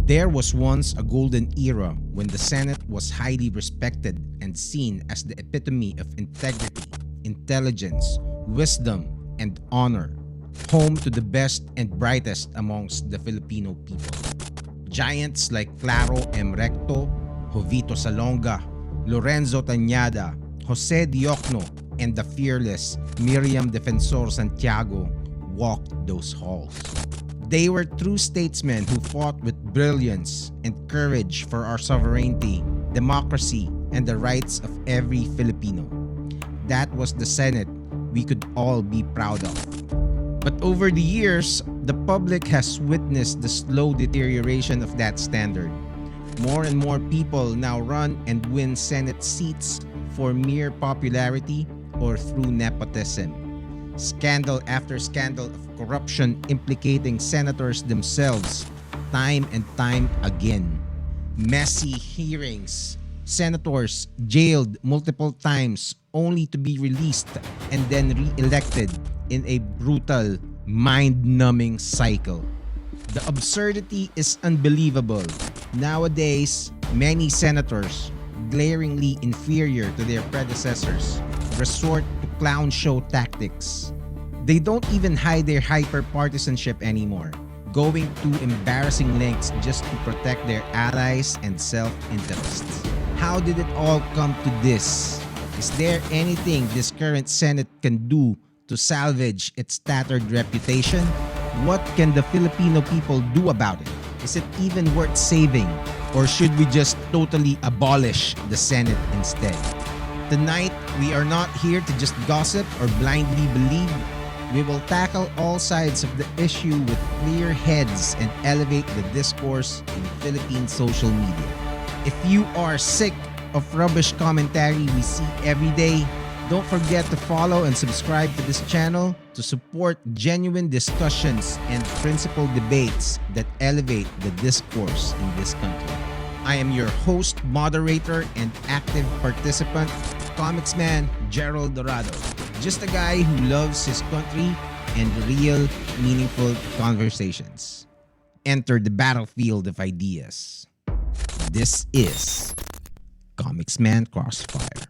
There was once a golden era when the Senate was highly respected and seen as the epitome of integrity, intelligence, wisdom, and honor, home to the best and brightest amongst the Filipino people. Giants like Claro M. Recto, Jovito Salonga, Lorenzo Tañada, Jose Diokno, and the fearless Miriam Defensor Santiago walked those halls. They were true statesmen who fought with brilliance and courage for our sovereignty, democracy, and the rights of every Filipino. That was the Senate we could all be proud of. But over the years, the public has witnessed the slow deterioration of that standard. More and more people now run and win Senate seats for mere popularity or through nepotism. Scandal after scandal of corruption implicating senators themselves, time and time again. Messy hearings, senators jailed multiple times only to be released and then re-elected in a brutal, mind-numbing cycle. The absurdity is unbelievable. Nowadays, many senators, glaringly inferior to their predecessors, resort to clown show tactics. They don't even hide their hyper-partisanship anymore, going to embarrassing lengths just to protect their allies and self-interests. How did it all come to this? Is there anything this current Senate can do to salvage its tattered reputation? What can the Filipino people do about it? Is it even worth saving? Or should we just totally abolish the Senate instead? Tonight, we are not here to just gossip or blindly believe. We will tackle all sides of the issue with clear heads and elevate the discourse in Philippine social media. If you are sick of rubbish commentary we see every day, don't forget to follow and subscribe to this channel to support genuine discussions and principled debates that elevate the discourse in this country. I am your host, moderator, and active participant, Comics Man Gerald Dorado. Just a guy who loves his country and real, meaningful conversations. Enter the battlefield of ideas. This is Comics Man Crossfire.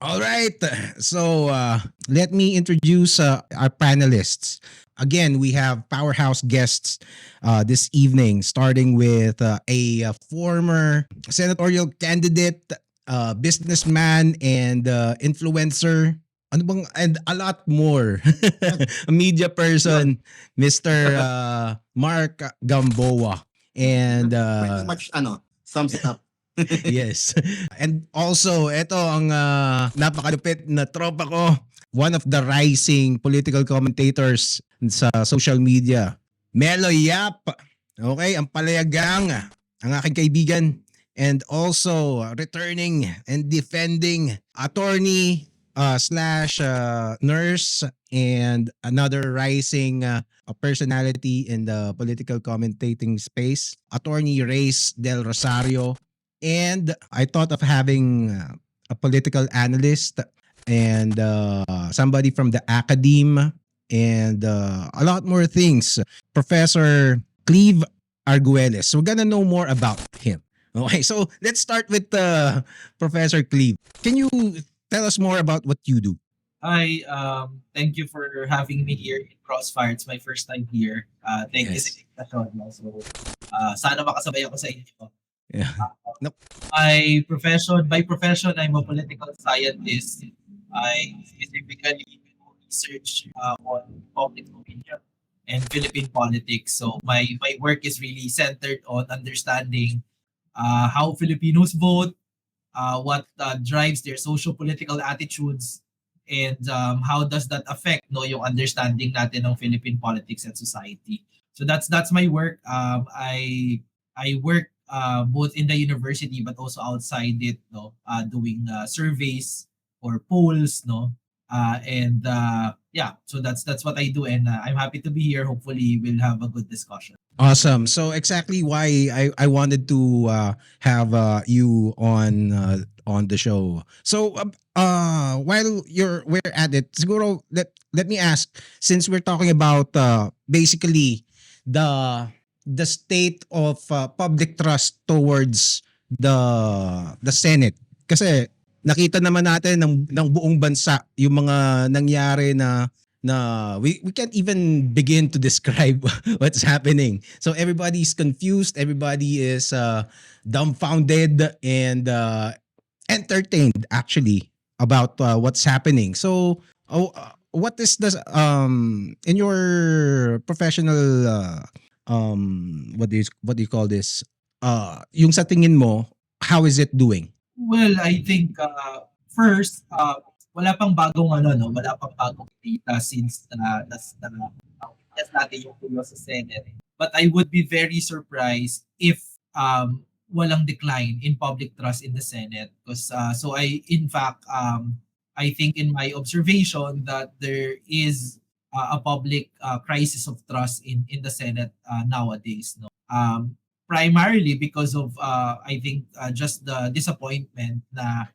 All right, so let me introduce our panelists. Again, we have powerhouse guests this evening, starting with a former senatorial candidate, businessman, and influencer. Ano bang, and a lot more. A media person, Mr. Mark Gamboa. And Pretty much sums it up. yes. And also, ito ang napakalupit na tropa ko. One of the rising political commentators sa social media. Melo Yap. Okay, ang palayagang, ang aking kaibigan. And also, returning and defending attorney slash nurse and another rising personality in the political commentating space. Attorney Reyes Del Rosario. And I thought of having a political analyst and somebody from the academe and a lot more things. Professor Cleve Arguelles. So we're gonna know more about him. Okay, so let's start with Professor Cleve. Can you tell us more about what you do? Hi, thank you for having me here in Crossfire. It's my first time here. Thank you Yes. sa invitation. So, sana makasabay ako sa inyo. Yeah. By profession, I'm a political scientist. I specifically do research on public opinion and Philippine politics. So my work is really centered on understanding how Filipinos vote, what drives their social-political attitudes, and how does that affect yung understanding natin ng Philippine politics and society. So that's my work. I work both in the university but also outside it, doing surveys or polls, and yeah, so that's what I do, and I'm happy to be here. Hopefully, we'll have a good discussion. Awesome. So exactly why I wanted to have you on the show. So while we're at it, siguro let me ask, since we're talking about basically the state of public trust towards the Senate. Kasi nakita naman natin ng buong bansa yung mga nangyari na we can't even begin to describe what's happening. So everybody's confused, everybody is dumbfounded and entertained actually about what's happening. So what is the in your professional what do you call this, yung sa tingin mo, how is it doing? Well, I think first, wala pang bagong ano, no? Wala pang bagong data since yes, natin yung pulo sa Senate. But I would be very surprised if walang decline in public trust in the Senate. Because so in fact, I think in my observation that there is a public crisis of trust in the Senate nowadays. No, primarily because of I think just the disappointment na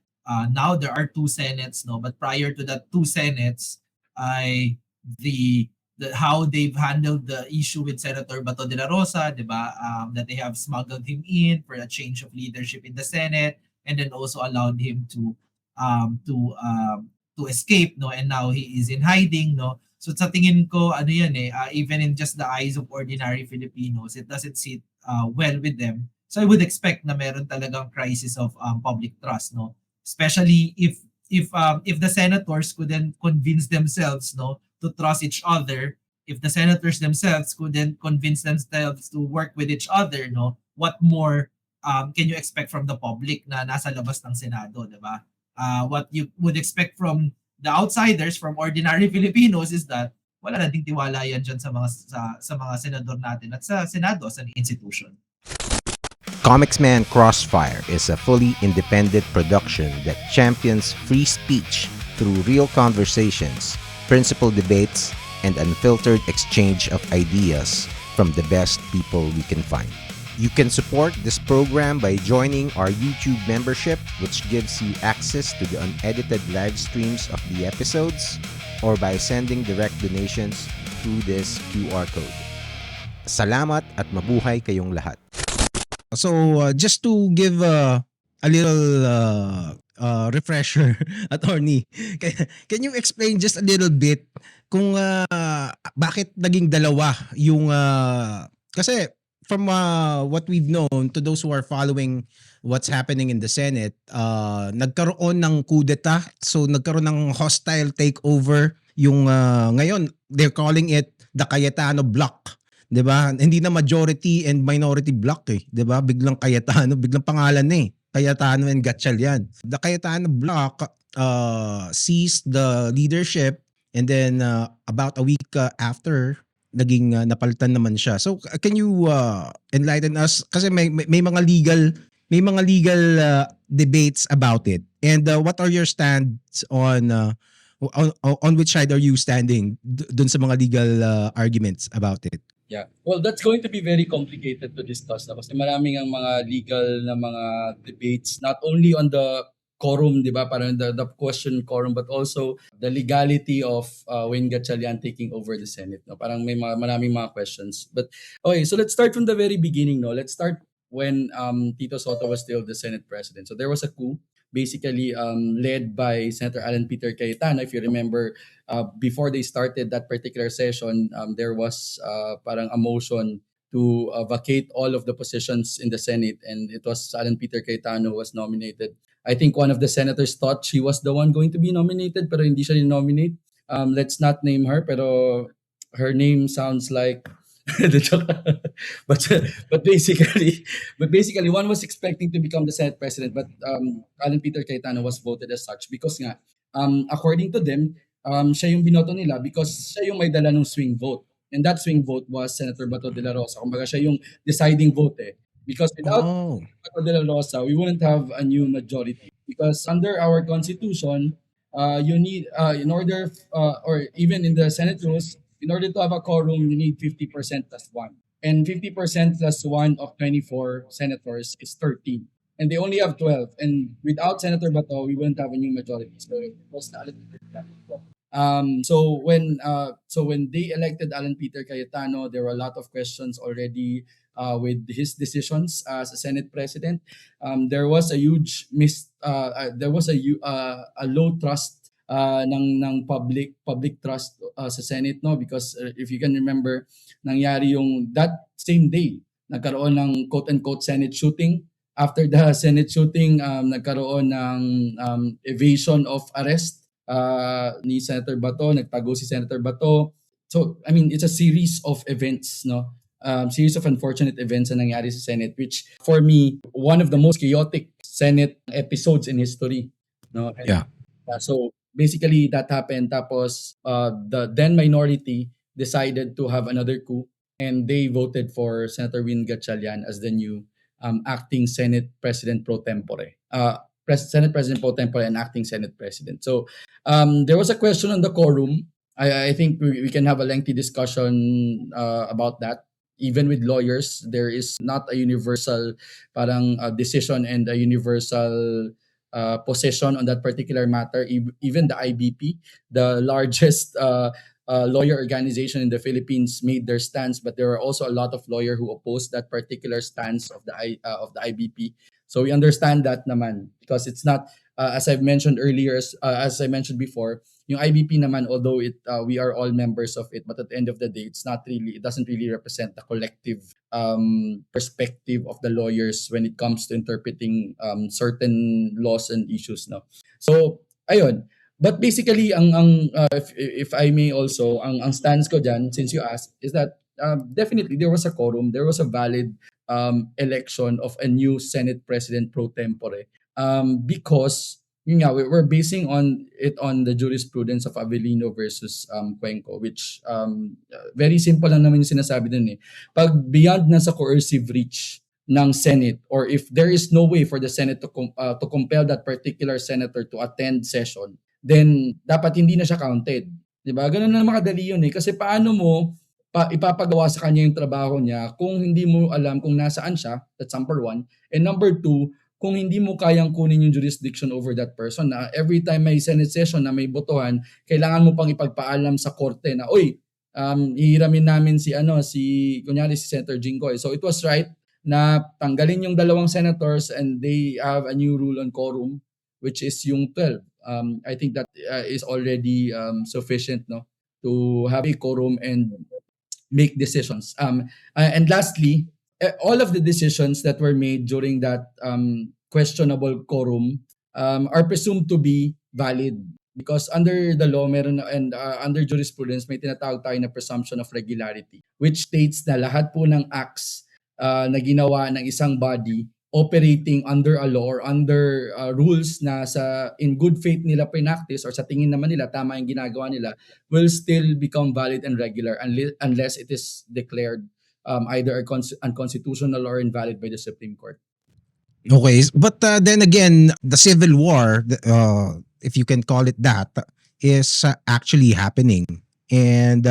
now there are two senates, no, but prior to that two senates, I the how they've handled the issue with Senator Bato de la Rosa, 'di ba? That they have smuggled him in for a change of leadership in the Senate, and then also allowed him um to to escape, no, and now he is in hiding, no. So sa tingin ko ano yan even in just the eyes of ordinary Filipinos, it doesn't sit well with them. So I would expect na meron talagang crisis of public trust, no, especially if the senators couldn't convince themselves, no, to trust each other. If the senators themselves couldn't convince themselves to work with each other, no, what more can you expect from the public na nasa labas ng Senado, di ba? What you would expect from the outsiders, from ordinary Filipinos, is that wala na ding tiwala yan dyan sa mga senador natin at sa Senado as an institution. Comicsman Crossfire is a fully independent production that champions free speech through real conversations, principled debates, and unfiltered exchange of ideas from the best people we can find. You can support this program by joining our YouTube membership, which gives you access to the unedited live streams of the episodes, or by sending direct donations through this QR code. Salamat at mabuhay kayong lahat. So just to give a little refresher, attorney, can you explain just a little bit kung bakit naging dalawa yung kasi from what we've known, to those who are following what's happening in the Senate, nagkaroon ng coup d'etat, so nagkaroon ng hostile takeover yung ngayon they're calling it the Cayetano block. 'Di ba? Hindi na majority and minority block 'di ba? Biglang Cayetano, biglang pangalan na Cayetano and Gatchalian. The Cayetano block seized the leadership, and then about a week after naging napalitan naman siya. So can you enlighten us kasi may mga legal debates about it. And what are your stands on which side are you standing dun sa mga legal arguments about it? Yeah. Well, that's going to be very complicated to discuss na kasi maraming ang mga legal na mga debates, not only on the quorum, di ba? Parang the question quorum, but also the legality of Wayne Gatchalian taking over the Senate. No? Parang may maraming mga questions. But okay, so let's start from the very beginning. No? Let's start when Tito Sotto was still the Senate president. So there was a coup basically led by Senator Alan Peter Cayetano. If you remember, before they started that particular session, there was parang a motion to vacate all of the positions in the Senate, and it was Alan Peter Cayetano who was nominated. I think one of the senators thought she was the one going to be nominated, pero hindi siya nominate. Let's not name her, pero her name sounds like but basically one was expecting to become the Senate president, but Alan Peter Cayetano was voted as such because nga according to them, siya yung binoto nila because siya yung may dala ng swing vote. And that swing vote was Senator Bato de la Rosa. Kumbaga siya yung deciding vote Because without Bato de la Rosa, we wouldn't have a new majority. Because under our constitution, you need, in order, or even in the Senate rules, in order to have a quorum, you need 50% plus 1. And 50% plus 1 of 24 senators is 13. And they only have 12. And without Senator Bato, we wouldn't have a new majority. So it was not So when they elected Alan Peter Cayetano, there were a lot of questions already with his decisions as a Senate President. There was a huge a low trust ng public trust sa Senate, no, because if you can remember, nangyari yung that same day nagkaroon ng quote unquote Senate shooting. After the Senate shooting, nagkaroon ng evasion of arrest ni Senator Bato, nagtago si Senator Bato. So I mean, it's a series of events, no, series of unfortunate events na nangyari sa Senate, which for me, one of the most chaotic Senate episodes in history, no. And, Yeah. so basically that happened, tapos the then minority decided to have another coup, and they voted for Senator Win Gatchalian as the new acting Senate President pro tempore. Senate President pro tempore and acting Senate President. So there was a question on the quorum. I think we can have a lengthy discussion about that. Even with lawyers, there is not a universal parang decision and a universal position on that particular matter. Even the IBP, the largest lawyer organization in the Philippines, made their stance, but there were also a lot of lawyers who opposed that particular stance of the IBP. So we understand that naman, because it's not as I've mentioned earlier, as I mentioned before, yung IBP naman, although we are all members of it, but at the end of the day, it doesn't really represent the collective perspective of the lawyers when it comes to interpreting certain laws and issues, no. So ayun. But basically, if I may also, ang stance ko dyan, since you asked, is that definitely there was a quorum, there was a valid election of a new Senate President pro tempore, because yun nga, we're basing on the jurisprudence of Avellino versus Cuenco, which very simple lang naman yung sinasabi dun eh. Pag beyond na sa coercive reach ng Senate, or if there is no way for the Senate to compel that particular senator to attend session, then dapat hindi na siya counted. 'Di ba? Ganun na makadali yun eh. Kasi paano mo ipapagawa sa kanya yung trabaho niya kung hindi mo alam kung nasaan siya? That's number one. And number two, kung hindi mo kayang kunin yung jurisdiction over that person, na every time may Senate session na may botohan, kailangan mo pang ipagpaalam sa korte na, oy, hihiramin namin kunyari si Senator Jinggoy. So it was right na tanggalin yung dalawang senators and they have a new rule on quorum, which is yung 12. I think that is already sufficient, no, to have a quorum and make decisions. And lastly, all of the decisions that were made during that questionable quorum are presumed to be valid, because under the law meron and under jurisprudence may tinatawag tayo na presumption of regularity, which states na lahat po ng acts na ginawa ng isang body operating under a law or under rules na in good faith nila pinactice, or sa tingin naman nila tama yung ginagawa nila, will still become valid and regular unless it is declared either unconstitutional or invalid by the Supreme Court. Okay, but then again, the civil war, if you can call it that, is actually happening. And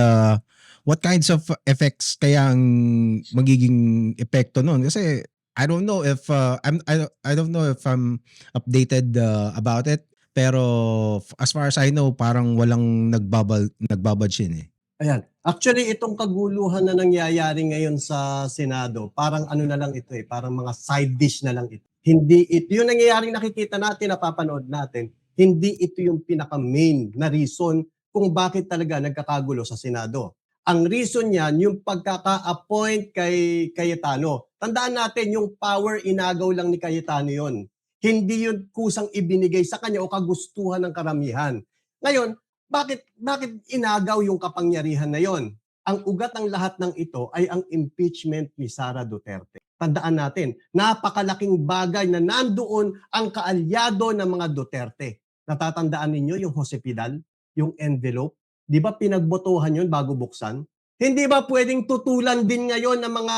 what kinds of effects kaya ang magiging epekto nun? Kasi I don't know if I don't know if I'm updated about it, pero as far as I know, parang walang nagbabudge yun eh. Ayan. Actually, itong kaguluhan na nangyayari ngayon sa Senado, parang ano na lang ito eh, parang mga side dish na lang ito. Hindi ito yung nangyayaring nakikita natin, napapanood natin, hindi ito yung pinaka-main na reason kung bakit talaga nagkakagulo sa Senado. Ang reason niyan, yung pagkaka-appoint kay Cayetano. Tandaan natin, yung power inagaw lang ni Cayetano yon. Hindi yun kusang ibinigay sa kanya o kagustuhan ng karamihan. Ngayon, bakit inagaw yung kapangyarihan na yon? Ang ugat ng lahat ng ito ay ang impeachment ni Sara Duterte. Tandaan natin, napakalaking bagay na nandoon ang kaalyado ng mga Duterte. Natatandaan ninyo yung Jose Pidal, yung envelope? Di ba pinagbotohan yun bago buksan? Hindi ba pwedeng tutulan din ngayon ng mga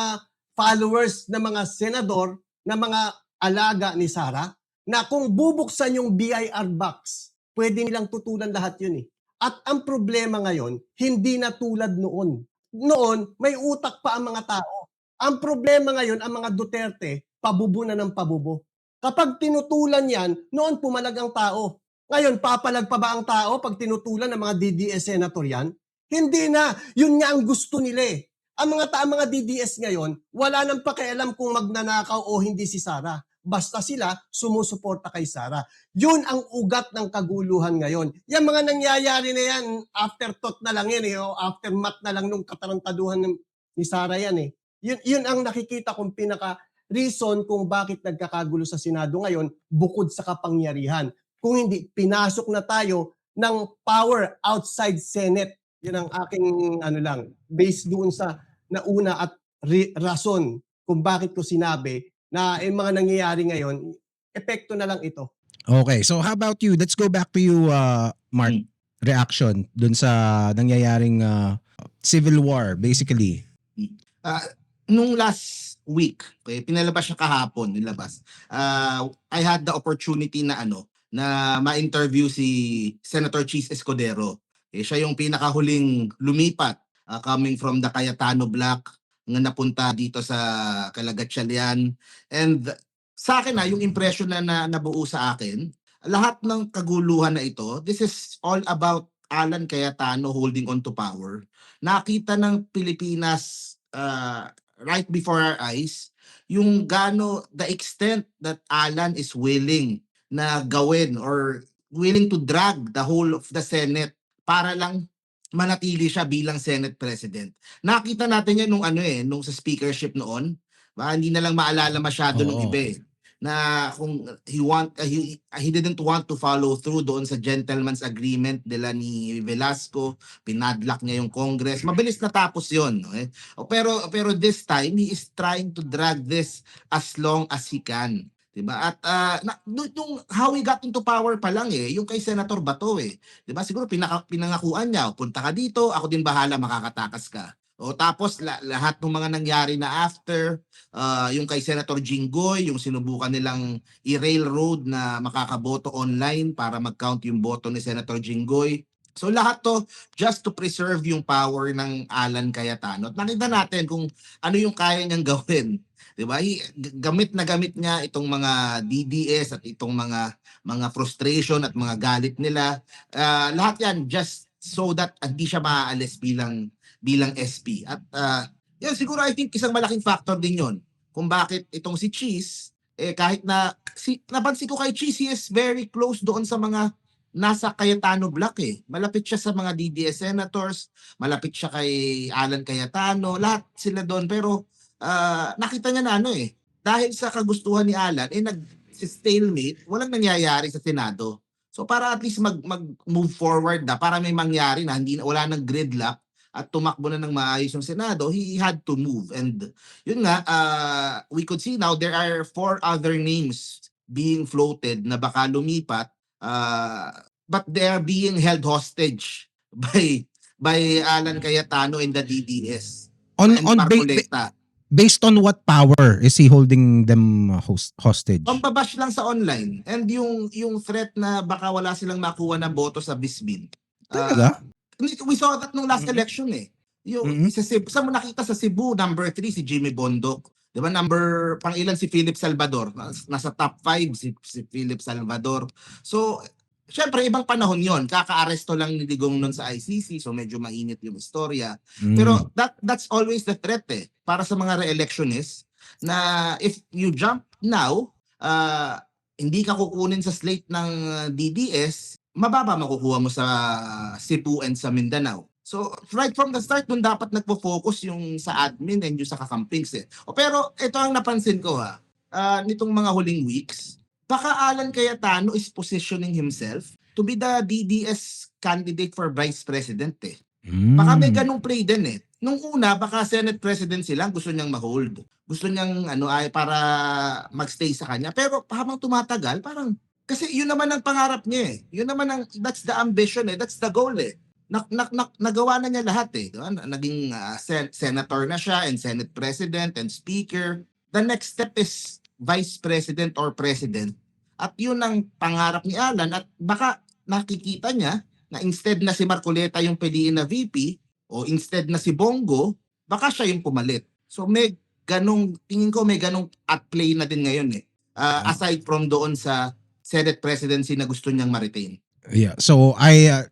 followers ng mga senador, ng mga alaga ni Sara, na kung bubuksan yung BIR box, pwede nilang tutulan lahat yun eh. At ang problema ngayon, hindi na tulad noon. Noon, may utak pa ang mga tao. Ang problema ngayon, ang mga Duterte, pabubo na ng pabubo. Kapag tinutulan yan, noon pumalag ang tao. Ngayon, papalag pa ba ang tao pag tinutulan ng mga DDS senator yan? Hindi na. Yun nga ang gusto nila eh. Ang mga DDS ngayon, wala nang pakialam kung magnanakaw o hindi si Sara. Basta sila sumusuporta kay Sara. Yun ang ugat ng kaguluhan ngayon. Yung mga nangyayari na yan, afterthought na lang yan eh, o aftermath na lang nung katarantaduhan ni Sara yan eh. Yun ang nakikita kong pinaka-reason kung bakit nagkakagulo sa Senado ngayon bukod sa kapangyarihan. Kung hindi, pinasok na tayo ng power outside Senate. Yun ang aking based doon sa nauna at rason kung bakit ko sinabi na yung mga nangyayari ngayon, epekto na lang ito. Okay, so how about you? Let's go back to you, Mark. Reaction dun sa nangyayaring civil war, basically. Nung last week, okay, pinalabas siya kahapon, nilabas. I had the opportunity na ma-interview si Senator Cheese Escudero. Siya yung pinakahuling lumipat coming from the Cayetano Block nga napunta dito sa Calagatsalian. And sa akin yung impression na nabuo sa akin, lahat ng kaguluhan na ito, this is all about Alan Cayetano holding on to power. Nakita ng Pilipinas right before our eyes yung the extent that Alan is willing na gawin or willing to drag the whole of the Senate para lang manatili siya bilang Senate President. Nakita natin yan nung sa speakership noon. Hindi na lang maalala masyado nung iba na kung he didn't want to follow through doon sa gentleman's agreement nila ni Velasco, pinadlock niya yung Congress. Mabilis natapos yun. Okay? Pero this time, he is trying to drag this as long as he can. Diba? At nung how he got into power pa lang yung kay Senator Bato Diba? Siguro pinangakuan niya, punta ka dito, ako din bahala, makakatakas ka. Tapos lahat ng mga nangyari na after, yung kay Senator Jinggoy, yung sinubukan nilang i-railroad na makakaboto online para mag-count yung boto ni Senator Jinggoy. So lahat to just to preserve yung power ng Alan Cayetano. At nakita natin kung ano yung kaya niyang gawin. Diba? Gamit niya itong mga DDS at itong mga frustration at mga galit nila. Lahat yan just so that hindi siya maaalis bilang SP. At siguro I think isang malaking factor din yon kung bakit itong si Cheese, kahit napansin ko kay Cheese, he is very close doon sa mga nasa Cayetano Block Malapit siya sa mga DDS senators, malapit siya kay Alan Cayetano, lahat sila doon. Pero nakita niya na dahil sa kagustuhan ni Alan, nag-stalemate, walang nangyayari sa Senado. So para at least mag-move forward na, para may mangyari na, wala nang gridlock at tumakbo na ng maayos yung Senado, he had to move. And yun nga, we could see now there are 4 other names being floated na baka lumipat, but they are being held hostage by Alan Cayetano and the DDS. Based on what power is he holding them hostage? Pambabash lang sa online. And yung threat na baka wala silang makuha na boto sa Bisbin. Talaga? We saw that nung last election Yung sa mo nakita sa Cebu, number 3 si Jimmy Bondoc. 'Di ba? Pang-ilan si Philip Salvador. Nasa top 5 si Philip Salvador. So, syempre ibang panahon 'yon. Kaka-aresto lang ni Digong noon sa ICC, so medyo mainit yung istorya. Pero that's always the threat para sa mga re-electionists na if you jump now, hindi ka kukunin sa slate ng DDS, mababa makukuha mo sa Cebu and sa Mindanao. So right from the start, dun dapat nagpo-focus yung sa admin and yung sa kakampings Pero ito ang napansin ko nitong mga huling weeks, baka Alan Cayetano is positioning himself to be the DDS candidate for Vice President Baka may ganung play din Nung una, baka Senate President sila, gusto niyang ma-hold. Gusto niyang para magstay sa kanya. Pero habang tumatagal, parang kasi yun naman ang pangarap niya Yun naman that's the ambition That's the goal Nagawa na niya lahat Diba? Naging senator na siya and Senate President and Speaker. The next step is Vice President or President. At yun ang pangarap ni Alan at baka nakikita niya na instead na si Marcoleta yung piliin na VP o instead na si Bongo, baka siya yung pumalit. So tingin ko may ganong at play na din ngayon aside from doon sa Senate presidency na gusto niyang ma-retain. Yeah. So a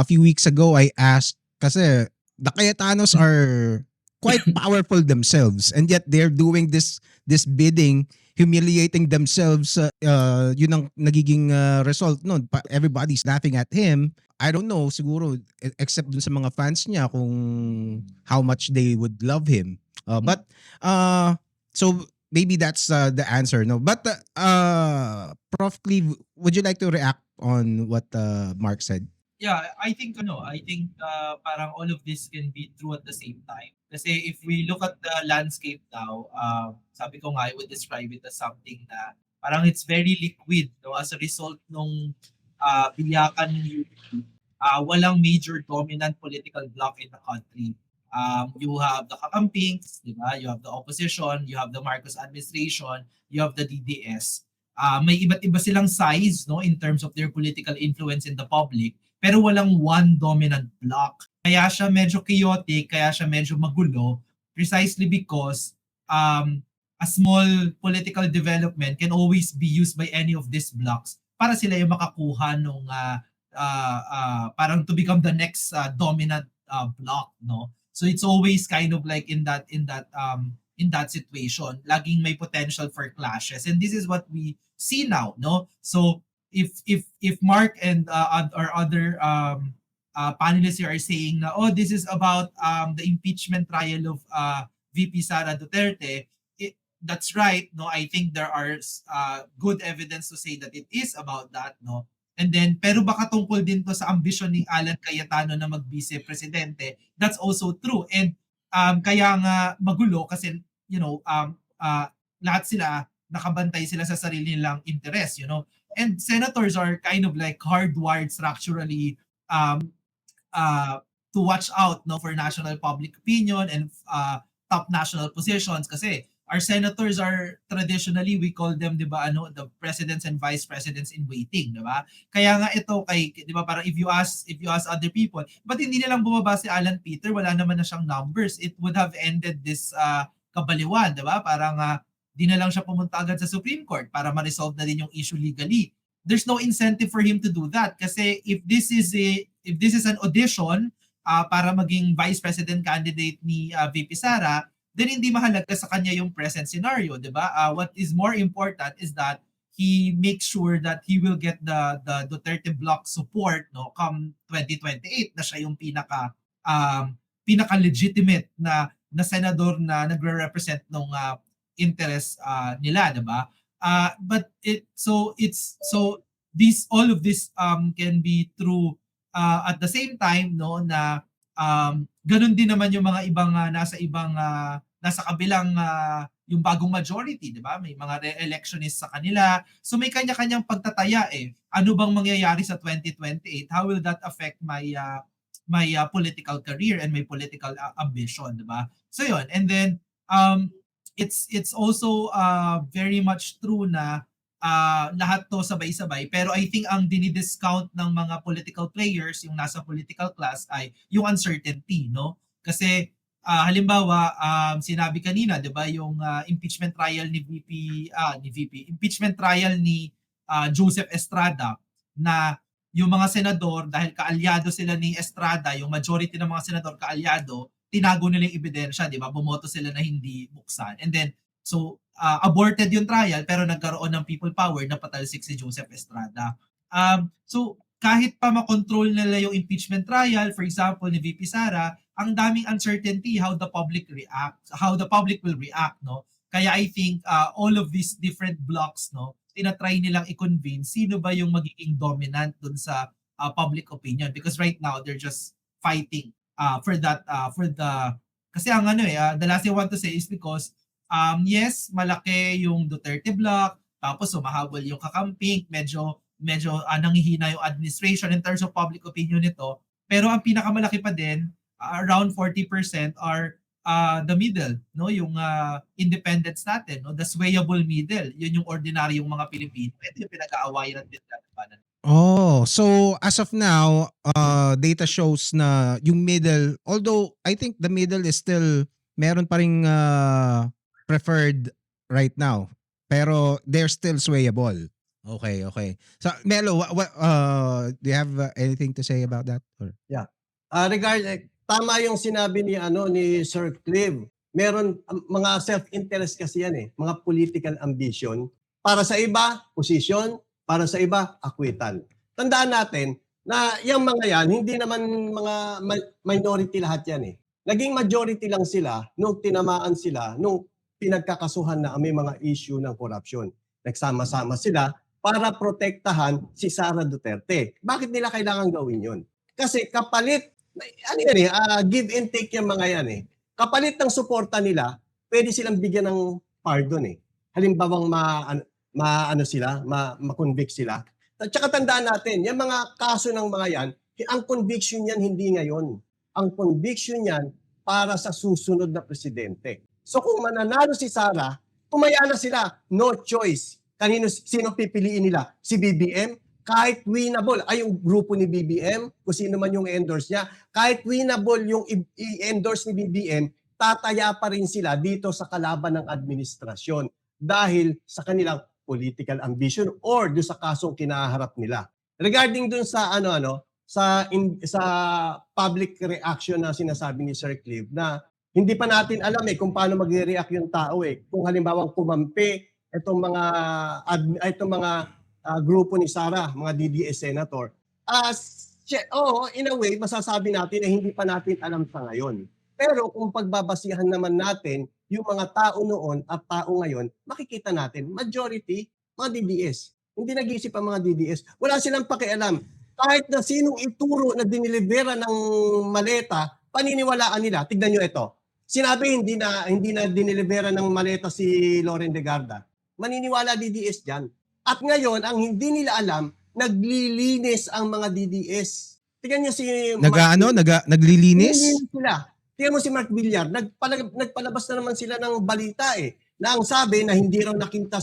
few weeks ago I asked kasi the Cayetanos are quite powerful themselves and yet they're doing this bidding, humiliating themselves. Yun ang nagiging result no. Everybody's laughing at him. I don't know siguro except dun sa mga fans niya kung how much they would love him. But so maybe that's the answer no. But Prof. Cleve, would you like to react on what Mark said? Yeah, I think parang all of this can be true at the same time. Kasi if we look at the landscape now, sabi ko nga, I would describe it as something na parang it's very liquid, no? As a result nung biyakan ng UP, walang major dominant political bloc in the country. You have the Kakampings, di ba? You have the opposition, you have the Marcos administration, you have the DDS. May iba't iba silang size no in terms of their political influence in the public, pero walang one dominant bloc. Kaya siya medyo chaotic, kaya siya medyo magulo precisely because a small political development can always be used by any of these blocks para sila yung makakuha nung parang to become the next dominant bloc, no? So it's always kind of like in that situation, laging may potential for clashes, and this is what we see now, no? So if Mark and our other panelists here are saying na this is about the impeachment trial of VP Sara Duterte, that's right, no? I think there are good evidence to say that it is about that, no? And then, pero baka tungkol din to sa ambisyon ni Alan Cayetano na mag-vice presidente. That's also true. And kaya nga magulo kasi, you know, lahat sila, nakabantay sila sa sarili nilang interest, you know. And senators are kind of like hardwired structurally to watch out no for national public opinion and top national positions kasi our senators are traditionally, we call them, di ba, the presidents and vice presidents in waiting, di ba? Kaya nga ito kay, di ba, parang if you ask other people, but hindi nilang bumaba si Alan Peter, wala naman na siyang numbers. It would have ended this kabaliwan, di ba? Parang di na lang siya pumunta agad sa Supreme Court para ma-resolve na din yung issue legally. There's no incentive for him to do that kasi if this is an audition para maging vice president candidate ni VP Sara, then hindi mahalaga sa kanya yung present scenario, di ba? What is more important is that he makes sure that he will get the Duterte bloc support no come 2028 na siya yung pinaka legitimate na senador na nagre-represent ng interest nila, di ba? But all of this can be true at the same time no na ganun din naman yung mga ibang nasa kabilang yung bagong majority, di ba? May mga re-electionists sa kanila. So may kanya-kanyang pagtataya eh. Ano bang mangyayari sa 2028? How will that affect my political career and my political ambition, di ba? So yun. And then it's also very much true na lahat to sabay-sabay. Pero I think ang dinidiscount ng mga political players, yung nasa political class, ay yung uncertainty, no? Kasi halimbawa, sinabi kanina, 'di ba, yung impeachment trial ni impeachment trial ni Joseph Estrada na yung mga senador dahil kaalyado sila ni Estrada, yung majority ng mga senador kaalyado, tinago nila yung ebidensya, 'di ba? Bumoto sila na hindi buksan. And then so aborted yung trial pero nagkaroon ng people power na patalsik si Joseph Estrada. So kahit pa makontrol nila yung impeachment trial, for example, ni VP Sara, ang daming uncertainty how the public will react, no? Kaya I think all of these different blocks, no, tinatry nilang i-convince sino ba yung magiging dominant dun sa public opinion because right now they're just fighting for kasi ang the last thing I want to say is because yes, malaki yung Duterte block, tapos sumahabol yung Kakamping, medyo nanghihina yung administration in terms of public opinion nito, pero ang pinakamalaki pa din around 40% are the middle, no, yung independents natin, no, the swayable middle, yun yung ordinaryong mga Pilipino. Ito yung pinag-aawayan natin laban. Oh, so as of now, data shows na yung middle, although I think the middle is still meron pa ring preferred right now, pero they're still swayable. Okay, okay. So Melo, do you have anything to say about that? Or? Tama yung sinabi ni Sir Clive. Meron mga self-interest kasi yan mga political ambition. Para sa iba, position, para sa iba, acquittal. Tandaan natin na yung mga yan, hindi naman mga minority lahat yan Naging majority lang sila nung tinamaan sila, nung pinagkakasuhan na may mga issue ng corruption. Nagsama-sama sila para protektahan si Sara Duterte. Bakit nila kailangan gawin yun? Kasi kapalit, give and take yung mga yan Kapalit ng suporta nila, pwede silang bigyan ng pardon Halimbawang ma-convict sila. At saka tandaan natin, yung mga kaso ng mga yan, ang conviction yan hindi ngayon. Ang conviction yan para sa susunod na presidente. So kung mananalo si Sara, tumaya na sila, no choice. Sino pipiliin nila? Si BBM? Kahit winnable, ay yung grupo ni BBM, kung sino man yung endorse niya, kahit winnable yung i-endorse ni BBM, tataya pa rin sila dito sa kalaban ng administrasyon dahil sa kanilang political ambition or do sa kasong kinaharap nila. Regarding dun sa sa public reaction na sinasabi ni Sir Clive na hindi pa natin alam kung paano magre-react yung tao Kung halimbawa kumampi itong mga grupo ni Sara, mga DDS senator. In a way, masasabi natin na hindi pa natin alam sa ngayon. Pero kung pagbabasihan naman natin yung mga tao noon at tao ngayon, makikita natin, majority, mga DDS. Hindi nag-iisip ang mga DDS. Wala silang pakialam. Kahit na sinong ituro na dinilibera ng maleta, paniniwalaan nila. Tignan nyo ito. Sinabi hindi na dinilibera ng maleta si Loren Legarda. Maniniwala DDS dyan. At ngayon, ang hindi nila alam, naglilinis ang mga DDS. Tignan nyo si... Naglilinis? Naglilinis sila. Tingnan mo si Mark Villar, nagpalabas na naman sila ng balita na ang sabi na hindi raw nakita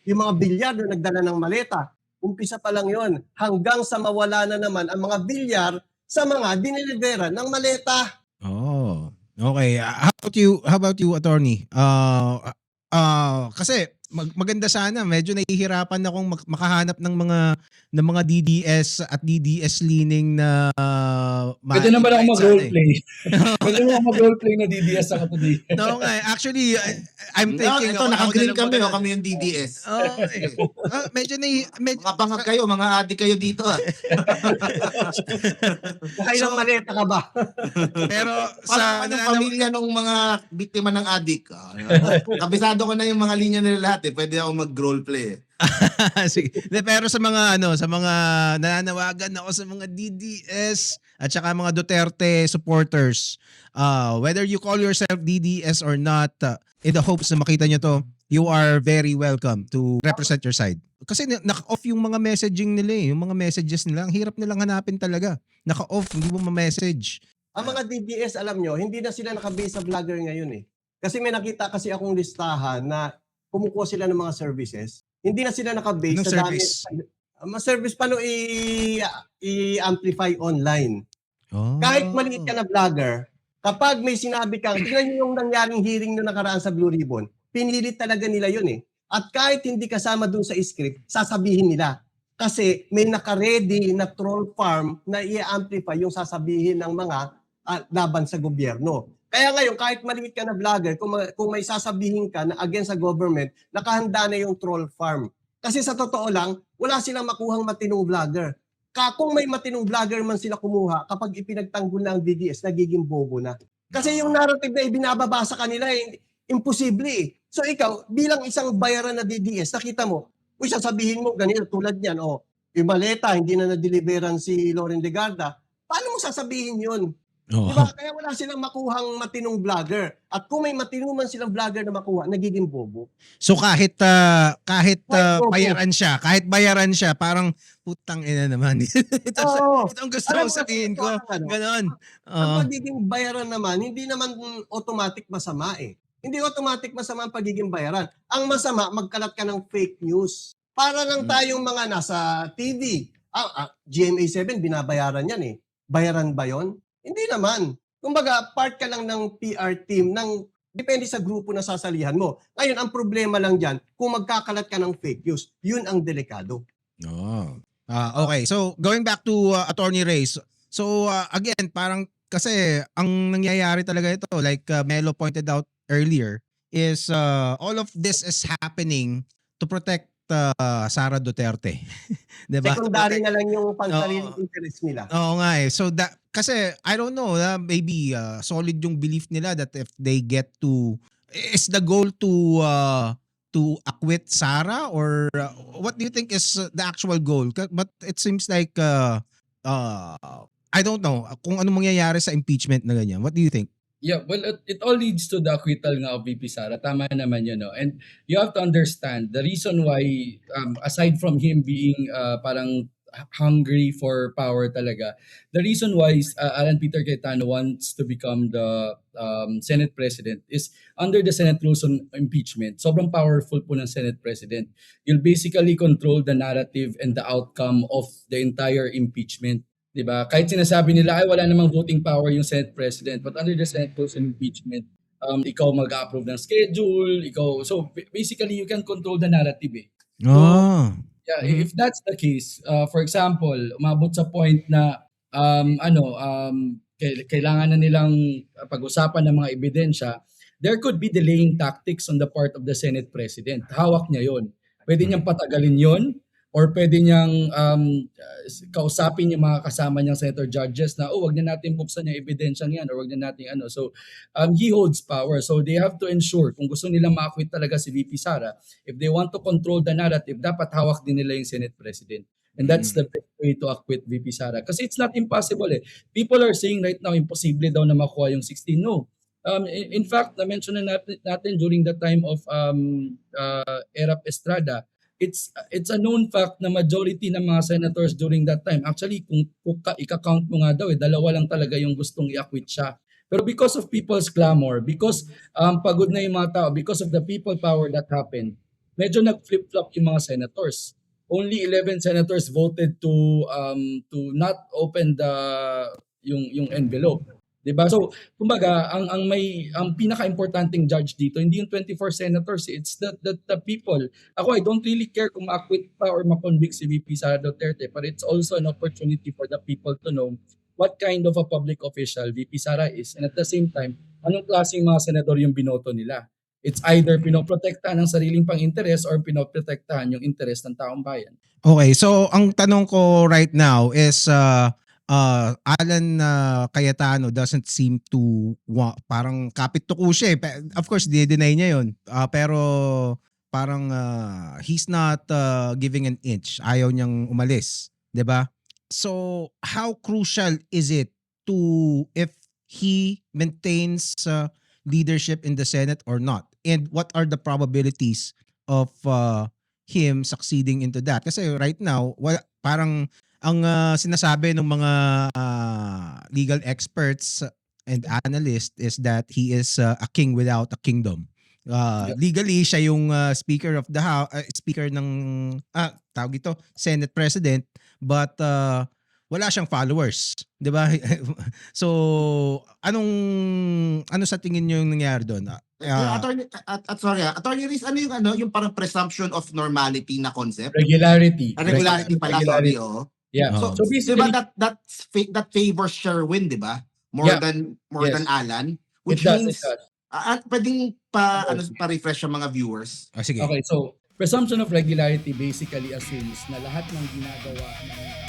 yung mga Villar na nagdala ng maleta. Umpisa pa lang yon hanggang sa mawala na naman ang mga Villar sa mga dinilibera ng maleta. Oh, okay. How about you, attorney? Kasi maganda sana, medyo nahihirapan akong makahanap ng mga DDS at DDS leaning na Pwede naman ako mag-roleplay. Pwede naman ako mag-roleplay na DDS ako today. No nga, actually, I'm thinking... Ito, naka-green kami yung DDS. Medyo mga bangag kayo, mga adik kayo dito. Kailang maleta ka ba? Pero sa pamilya ng mga biktima ng adik. Kabisado ko na yung mga linya nila lahat Pwede ako mag-roleplay. Sige. Pero sa mga nananawagan ako sa mga DDS at saka mga Duterte supporters, whether you call yourself DDS or not, in the hopes na makita nyo to, you are very welcome to represent your side. Kasi naka-off yung mga messaging nila yung mga messages nila. Ang hirap nilang hanapin talaga. Naka-off, hindi mo ma-message. Ang mga DDS, alam nyo, hindi na sila nakabase sa vlogger ngayon Kasi may nakita kasi akong listahan na kumukuha sila ng mga services. Hindi na sila nakabase sa service? Service paano i-amplify online. Oh. Kahit maliit ka na vlogger, kapag may sinabi kang, tingnan nyo yung nangyaring hearing na nakaraan sa Blue Ribbon, pinilit talaga nila yun At kahit hindi kasama dun sa script, sasabihin nila. Kasi may naka-ready na troll farm na i-amplify yung sasabihin ng mga laban sa gobyerno. Kaya ngayon, kahit maliit ka na vlogger, kung may sasabihin ka na against sa government, nakahanda na yung troll farm. Kasi sa totoo lang, wala silang makuhang matinong vlogger. Kung may matinong vlogger man sila kumuha, kapag ipinagtanggol na ang DDS, nagiging bobo na. Kasi yung narrative na ibinababa sa kanila, imposible So ikaw, bilang isang bayaran na DDS, nakita mo, sasabihin mo, ganito tulad niyan, yung maleta, hindi na na-deliveran si Loren Legarda, paano mo sasabihin yun? Oh. Diba? Kaya wala silang makuhang matinong vlogger. At kung may matinong man silang vlogger na makuha, nagiging bobo. So kahit bayaran siya, parang putang ina naman. ito ang gusto ko sabihin ko. Ganon. Ang pagiging bayaran naman, hindi naman automatic masama Hindi automatic masama ang pagiging bayaran. Ang masama, magkalat ka ng fake news. Para lang tayong mga nasa TV. GMA7, binabayaran yan Bayaran ba yon? Hindi naman. Kumbaga, part ka lang ng PR team ng Depende sa grupo na sasalihan mo. Ngayon, ang problema lang dyan, kung magkakalat ka ng fake news, yun ang delikado. Oh. Okay. So, going back to Attorney Reyes. So, again, parang kasi ang nangyayari talaga ito, like Melo pointed out earlier, is all of this is happening to protect Sara Duterte. 'Di ba? Secondary na lang yung pansariling Oo. interest nila. Oo nga eh. So that kasi I don't know, maybe solid yung belief nila that if they get to is the goal to acquit Sara, or what do you think is the actual goal? But it seems like I don't know kung ano mangyayari sa impeachment na ganyan. What do you think? Yeah, well, it all leads to the acquittal nga of VP Sara. Tama naman yun, no? And you have to understand, the reason why, aside from him being parang hungry for power talaga, the reason why Alan Peter Cayetano wants to become the Senate President is under the Senate rules on impeachment. Sobrang powerful po ng Senate President. You'll basically control the narrative and the outcome of the entire impeachment. Diba? Kahit sinasabi nila ay wala namang voting power yung Senate President, but under the Senate rules on impeachment, ikaw mag-approve ng schedule, basically you can control the narrative eh. Oh. Yeah, Mhm. if that's the case, for example, umabot sa point na kailangan na nilang pag-usapan ng mga ebidensya, there could be delaying tactics on the part of the Senate President. Hawak niya yon. Pwede niyang patagalin yon, or pwede niyang kausapin yung mga kasama niyang senator judges na, wag na natin buksan yung ebidensya niyan, or wag na natin ano. So, he holds power. So, they have to ensure, kung gusto nila ma-acquit talaga si VP Sara, if they want to control the narrative, dapat hawak din nila yung Senate President. And that's the best way to acquit VP Sara. Kasi it's not impossible eh. People are saying right now, imposible daw na makuha yung 16. No. In fact, na-mention na natin during the time of Erap Estrada, it's a known fact na majority ng mga senators during that time, actually kung ika-count mo nga daw dalawa lang talaga yung gustong i-acquit siya. Pero because of people's clamor, because pagod na yung mga tao, because of the people power that happened, medyo nag-flip-flop yung mga senators. Only 11 senators voted to not open yung envelope. Diba? So, kumbaga, ang pinaka-importanting judge dito, hindi yung 24 senators, it's the people. Ako, I don't really care kung ma-acquit pa or ma-convict si VP Sara Duterte, but it's also an opportunity for the people to know what kind of a public official VP Sara is. And at the same time, anong klaseng mga senador yung binoto nila. It's either pinoprotektahan ng sariling pang-interes or pinoprotektahan yung interes ng taong bayan. Okay, so ang tanong ko right now is Alan Cayetano doesn't seem to parang kapit tuko siya eh. Of course, di-deny niya yun. Pero parang he's not giving an inch. Ayaw niyang umalis. 'Di ba? So, how crucial is it to if he maintains leadership in the Senate or not? And what are the probabilities of him succeeding into that? Kasi right now, parang ang sinasabi ng mga legal experts and analysts is that he is a king without a kingdom. Legally, siya yung speaker of the house, speaker ng tawag ito, Senate President, but wala siyang followers, 'di ba? So, ano sa tingin niyo yung nangyari doon? Attorney Riz, ano yung parang presumption of normality na concept? Regularity. Regularity pala, sorry, oh. Yeah. Oo. So basically, Diba that favors Sherwin, diba? More than Alan, which it does. means pwedeng pa-refresh ang mga viewers. Sige. Okay, so presumption of regularity basically assumes na lahat ng ginagawa ng